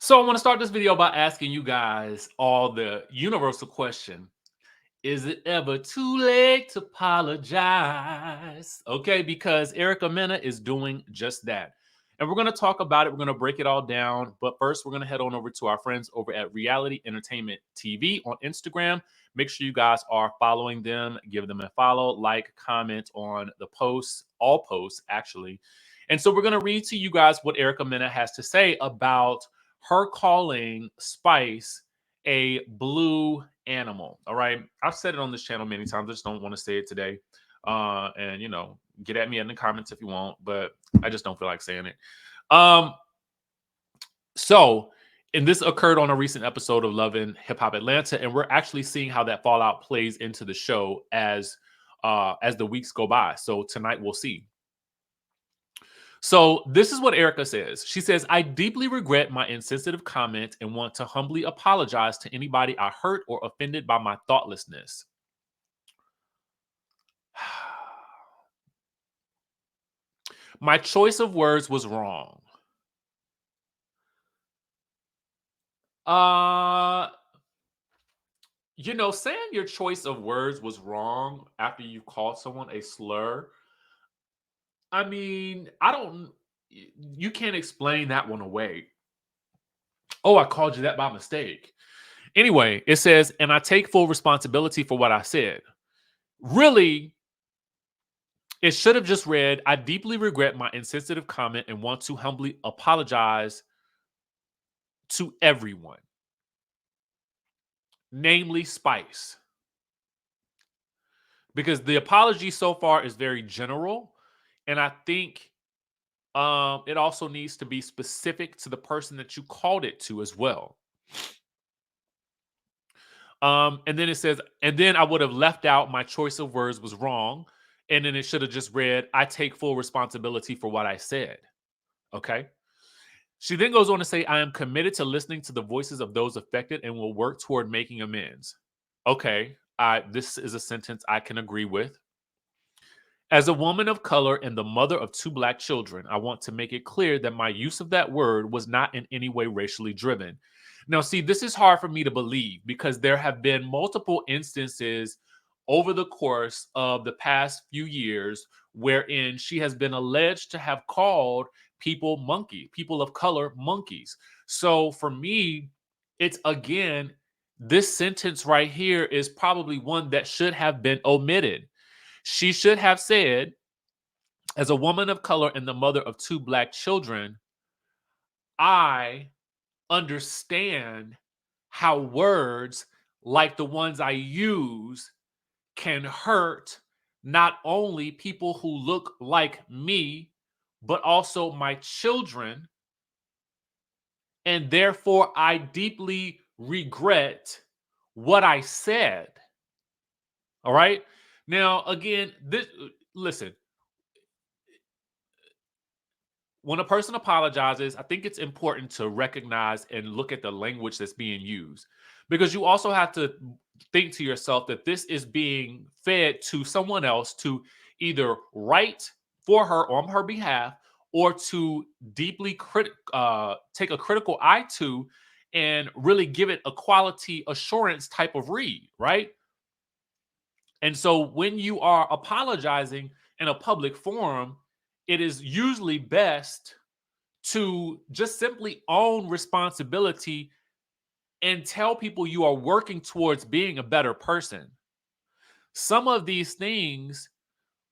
So I want to start this video by asking you guys all the universal question. Is it ever too late to apologize? Okay, because Erica Mena is doing just that. And we're going to talk about it. We're going to break it all down. But first, we're going to head on over to our friends over at Reality Entertainment TV on Instagram. Make sure you guys are following them. Give them a follow, like, comment on the posts, all posts, actually. And so we're going to read to you guys what Erica Mena has to say about her calling Spice a blue animal. All right. I've said it on this channel many times. I just don't want to say it today. And get at me in the comments if you want, but I just don't feel like saying it. Um, so and this occurred on a recent episode of Love and Hip Hop Atlanta, and we're actually seeing how that fallout plays into the show as the weeks go by. So tonight we'll see. So this is what Erica says. She says, I deeply regret my insensitive comment and want to humbly apologize to anybody I hurt or offended by my thoughtlessness. My choice of words was wrong. Saying your choice of words was wrong after you called someone a slur, I mean, you can't explain that one away. Oh, I called you that by mistake. Anyway, it says, and I take full responsibility for what I said. Really, it should have just read, I deeply regret my insensitive comment and want to humbly apologize to everyone, namely Spice. Because the apology so far is very general. And I think it also needs to be specific to the person that you called it to as well. And then it says, and then I would have left out my choice of words was wrong. And then it should have just read, I take full responsibility for what I said. Okay. She then goes on to say, I am committed to listening to the voices of those affected and will work toward making amends. Okay. This is a sentence I can agree with. As a woman of color and the mother of 2 Black children, I want to make it clear that my use of that word was not in any way racially driven. Now, see, this is hard for me to believe because there have been multiple instances over the course of the past few years wherein she has been alleged to have called people of color monkeys. So for me, it's again, this sentence right here is probably one that should have been omitted. She should have said, as a woman of color and the mother of 2 Black children, I understand how words like the ones I use can hurt not only people who look like me, but also my children. And therefore, I deeply regret what I said. All right. Now, again, listen, when a person apologizes, I think it's important to recognize and look at the language that's being used, because you also have to think to yourself that this is being fed to someone else to either write for her on her behalf or to deeply take a critical eye to and really give it a quality assurance type of read, right? And so when you are apologizing in a public forum, it is usually best to just simply own responsibility and tell people you are working towards being a better person. Some of these things,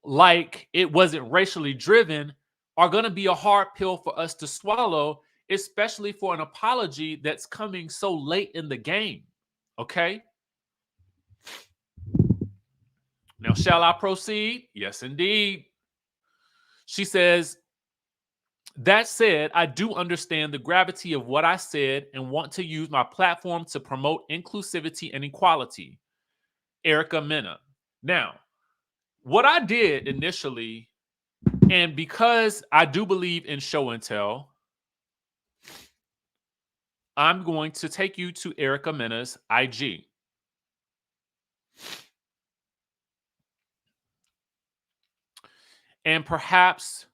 like it wasn't racially driven, are going to be a hard pill for us to swallow, especially for an apology that's coming so late in the game. Okay? Now, shall I proceed? Yes, indeed. She says, that said, I do understand the gravity of what I said and want to use my platform to promote inclusivity and equality. Erica Mena. Now, what I did initially, and because I do believe in show and tell, I'm going to take you to Erica Mena's IG. And perhaps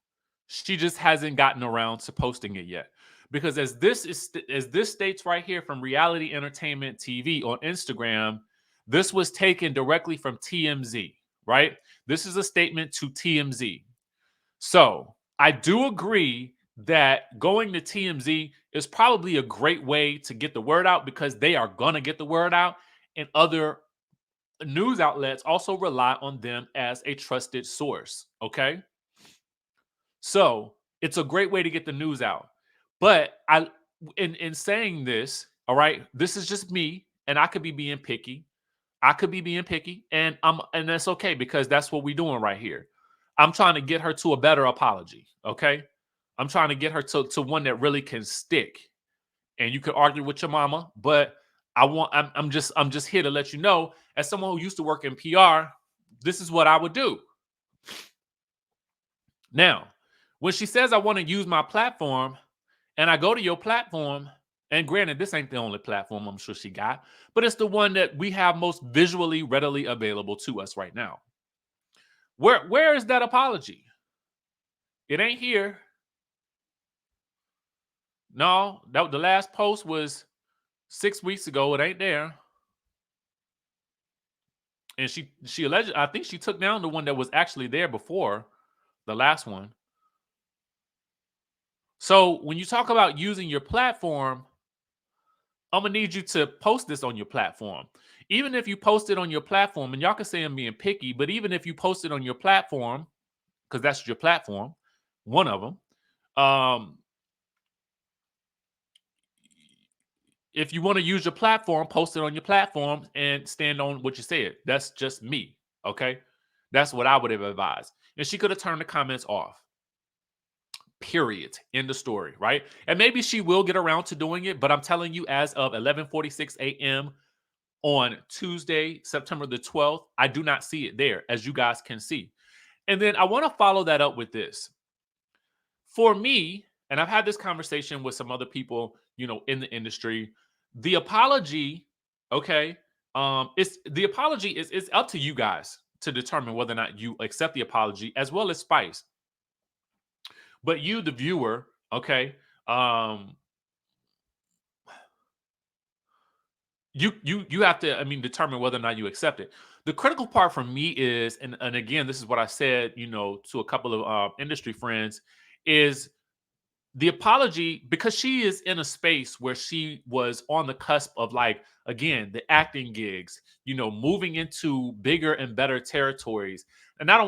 she just hasn't gotten around to posting it yet. Because as this states right here from Reality Entertainment TV on Instagram, this was taken directly from TMZ, right? This is a statement to TMZ. So I do agree that going to TMZ is probably a great way to get the word out because they are going to get the word out, and other news outlets also rely on them as a trusted source. Okay. So it's a great way to get the news out. But in saying this, all right, this is just me, and I could be being picky. I could be being picky, and that's okay because that's what we're doing right here. I'm trying to get her to a better apology. Okay. I'm trying to get her to one that really can stick. And you could argue with your mama, but I'm just here to let you know, as someone who used to work in PR, this is what I would do. Now, when she says I want to use my platform, and I go to your platform, and granted, this ain't the only platform I'm sure she got, but it's the one that we have most visually readily available to us right now. Where is that apology? It ain't here. No, that the last post was 6 weeks ago. It ain't there. And she alleged, I think she took down the one that was actually there before the last one. So when you talk about using your platform, I'm gonna need you to post this on your platform. Even if you post it on your platform, and y'all can say I'm being picky, but even if you post it on your platform, because that's your platform, one of them. If you want to use your platform, post it on your platform and stand on what you said. That's just me. Okay. That's what I would have advised. And she could have turned the comments off. Period. End of story. Right. And maybe she will get around to doing it, but I'm telling you, as of 11:46 a.m. on Tuesday, September the 12th, I do not see it there, as you guys can see. And then I want to follow that up with this. For me, and I've had this conversation with some other people, in the industry, the apology, okay, it's the apology is up to you guys to determine whether or not you accept the apology, as well as Spice. But you, the viewer, okay, you have to, I mean, determine whether or not you accept it. The critical part for me is, and again, this is what I said, to a couple of industry friends, is the apology, because she is in a space where she was on the cusp of, like, again, the acting gigs, moving into bigger and better territories. And I'm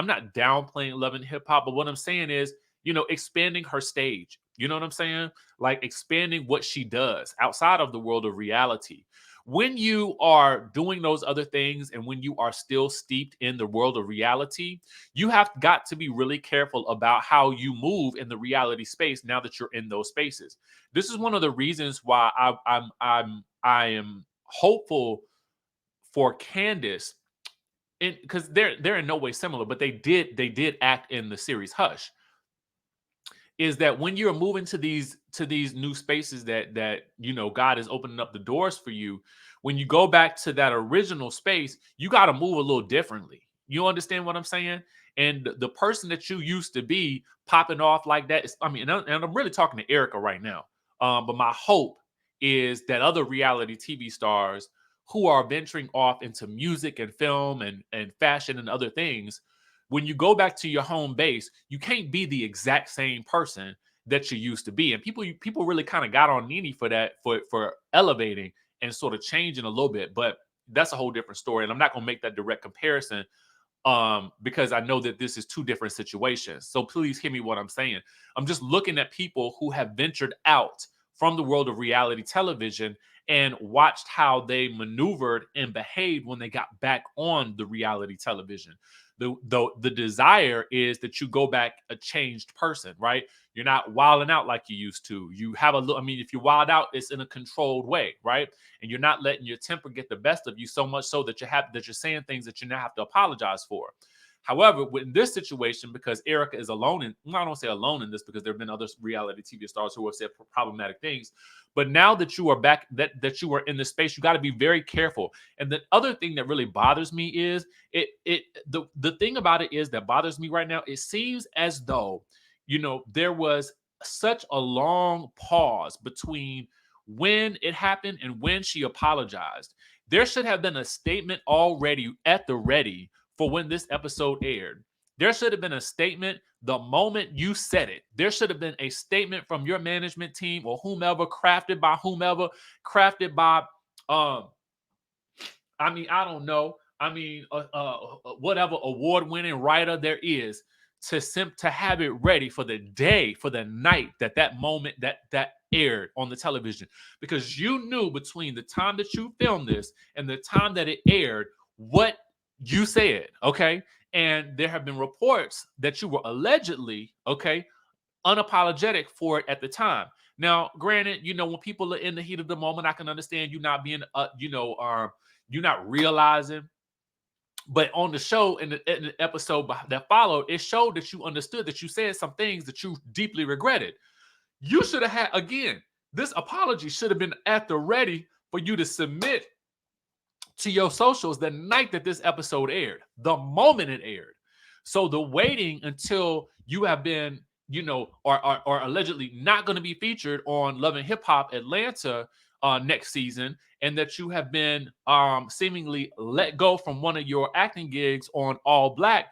not downplaying Love and Hip Hop, but what I'm saying is, expanding her stage. You know what I'm saying? Like, expanding what she does outside of the world of reality. When you are doing those other things, and when you are still steeped in the world of reality, you have got to be really careful about how you move in the reality space now that you're in those spaces. This is one of the reasons why I am hopeful for Candace, because they're in no way similar, but they did act in the series Hush. Is that when you're moving to these new spaces that God is opening up the doors for you, when you go back to that original space, you got to move a little differently. You understand what I'm saying? And the person that you used to be popping off like that is, I mean, and I'm really talking to Erica right now. But my hope is that other reality TV stars who are venturing off into music and film and fashion and other things, when you go back to your home base, you can't be the exact same person that you used to be. And people really kind of got on Nene for that, for elevating and sort of changing a little bit. But that's a whole different story. And I'm not gonna make that direct comparison, because I know that this is two different situations. So please hear me what I'm saying. I'm just looking at people who have ventured out from the world of reality television and watched how they maneuvered and behaved when they got back on the reality television. The desire is that you go back a changed person, right? You're not wilding out like you used to. You have a little, I mean, if you wild out, it's in a controlled way, right? And you're not letting your temper get the best of you so much so that you're saying things that you now have to apologize for. However, in this situation, because Erica is alone, and well, I don't say alone in this, because there have been other reality TV stars who have said problematic things. But now that you are back, that you are in this space, you got to be very careful. And the other thing that really bothers me is the thing about it is that bothers me right now. It seems as though there was such a long pause between when it happened and when she apologized. There should have been a statement already at the ready for when this episode aired. There should have been a statement the moment you said it. There should have been a statement from your management team or whomever, crafted by um I don't know. Whatever award-winning writer there is to have it ready for the day, for the night that moment that aired on the television, because you knew between the time that you filmed this and the time that it aired what you said, okay? And there have been reports that you were allegedly, okay, unapologetic for it at the time. Now, granted, when people are in the heat of the moment, I can understand you not being, you're not realizing. But on the show, in the episode that followed, it showed that you understood that you said some things that you deeply regretted. You should have had, again, this apology should have been at the ready for you to submit to your socials the night that this episode aired, the moment it aired. So the waiting until you have been, or allegedly not going to be featured on Love and Hip Hop Atlanta next season, and that you have been seemingly let go from one of your acting gigs on All Black.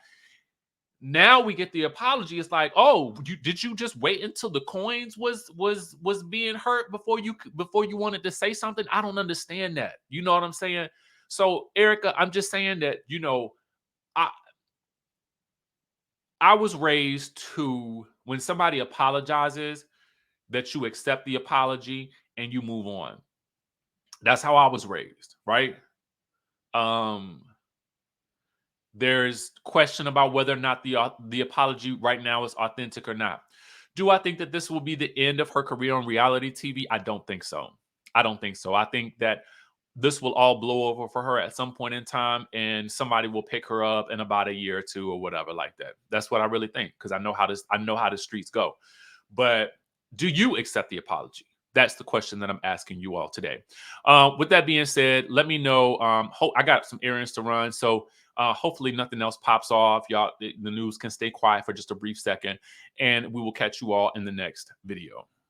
Now we get the apology. It's like, oh, did you just wait until the coins was being hurt before you wanted to say something? I don't understand that. You know what I'm saying? So, Erica, I'm just saying that, I I was raised to, when somebody apologizes, that you accept the apology and you move on. That's how I was raised, right? Um, there's question about whether or not the apology right now is authentic or not. Do I think that this will be the end of her career on reality TV? I don't think so. I don't think so. I think that this will all blow over for her at some point in time, and somebody will pick her up in about a year or two or whatever like that. That's what I really think, because I know how the streets go. But do you accept the apology? That's the question that I'm asking you all today. With that being said, let me know. I got some errands to run, so hopefully nothing else pops off. Y'all, the news can stay quiet for just a brief second, and we will catch you all in the next video.